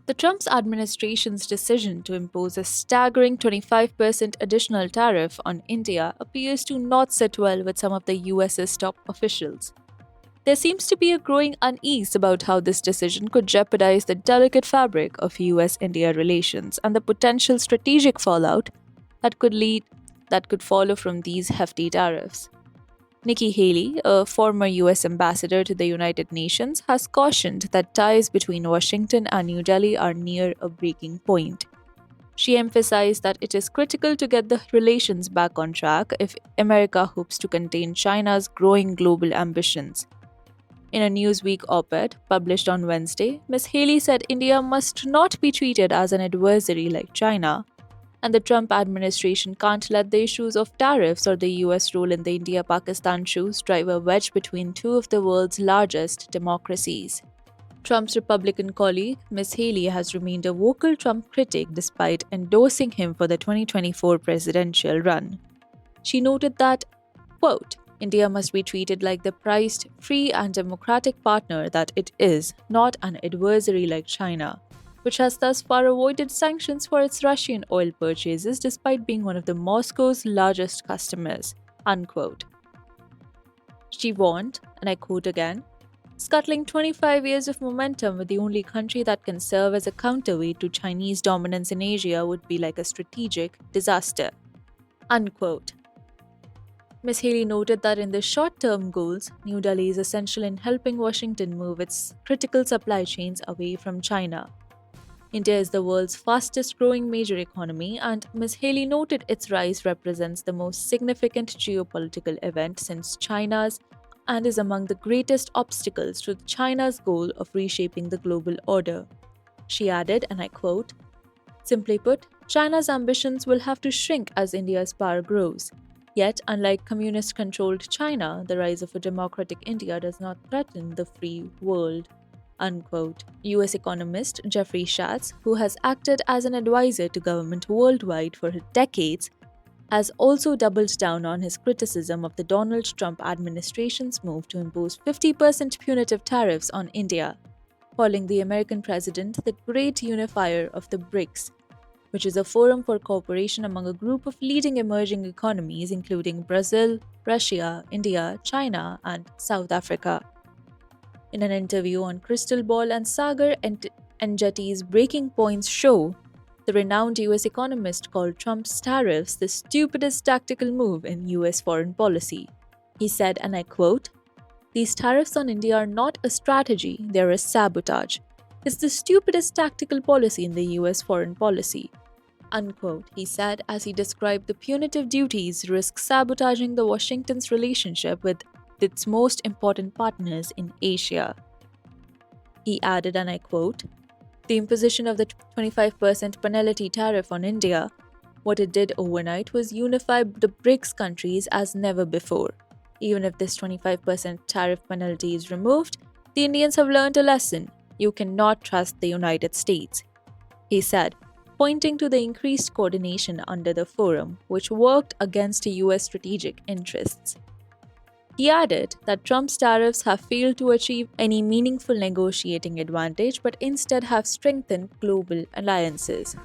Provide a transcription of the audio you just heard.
The Trump administration's decision to impose a staggering 25% additional tariff on India appears to not sit well with some of the US's top officials. There seems to be a growing unease about how this decision could jeopardize the delicate fabric of US India relations and the potential strategic fallout that could follow from these hefty tariffs. Nikki Haley, a former US ambassador to the United Nations, has cautioned that ties between Washington and New Delhi are near a breaking point. She emphasized that it is critical to get the relations back on track if America hopes to contain China's growing global ambitions. In a Newsweek op ed published on Wednesday, Ms. Haley said India must not be treated as an adversary like China, and the Trump administration can't let the issues of tariffs or the US role in the India Pakistan truce drive a wedge between two of the world's largest democracies. Trump's Republican colleague, Ms. Haley, has remained a vocal Trump critic despite endorsing him for the 2024 presidential run. She noted that, quote, India must be treated like the prized, free, and democratic partner that it is, not an adversary like China, which has thus far avoided sanctions for its Russian oil purchases despite being one of the Moscow's largest customers, unquote. She warned, and I quote again, scuttling 25 years of momentum with the only country that can serve as a counterweight to Chinese dominance in Asia would be like a strategic disaster, unquote. Ms. Haley noted that in the short-term goals, New Delhi is essential in helping Washington move its critical supply chains away from China. India is the world's fastest-growing major economy, and Ms. Haley noted its rise represents the most significant geopolitical event since China's and is among the greatest obstacles to China's goal of reshaping the global order. She added, and I quote, simply put, China's ambitions will have to shrink as India's power grows. Yet, unlike communist-controlled China, the rise of a democratic India does not threaten the free world, unquote. US economist Jeffrey Schatz, who has acted as an advisor to government worldwide for decades, has also doubled down on his criticism of the Donald Trump administration's move to impose 50% punitive tariffs on India, calling the American president the great unifier of the BRICS, which is a forum for cooperation among a group of leading emerging economies including Brazil, Russia, India, China, and South Africa. In an interview on Crystal Ball and Sagar Enjeti's Breaking Points show, the renowned US economist called Trump's tariffs the stupidest tactical move in US foreign policy. He said, and I quote, "These tariffs on India are not a strategy, they're a sabotage. It's the stupidest tactical policy in the US foreign policy," unquote, he said as he described the punitive duties risk sabotaging the Washington's relationship with its most important partners in Asia. He added, and I quote, "The imposition of the 25% penalty tariff on India, what it did overnight was unify the BRICS countries as never before. Even if this 25% tariff penalty is removed, the Indians have learned a lesson. You cannot trust the United States," he said, pointing to the increased coordination under the forum, which worked against US strategic interests. He added that Trump's tariffs have failed to achieve any meaningful negotiating advantage but instead have strengthened global alliances.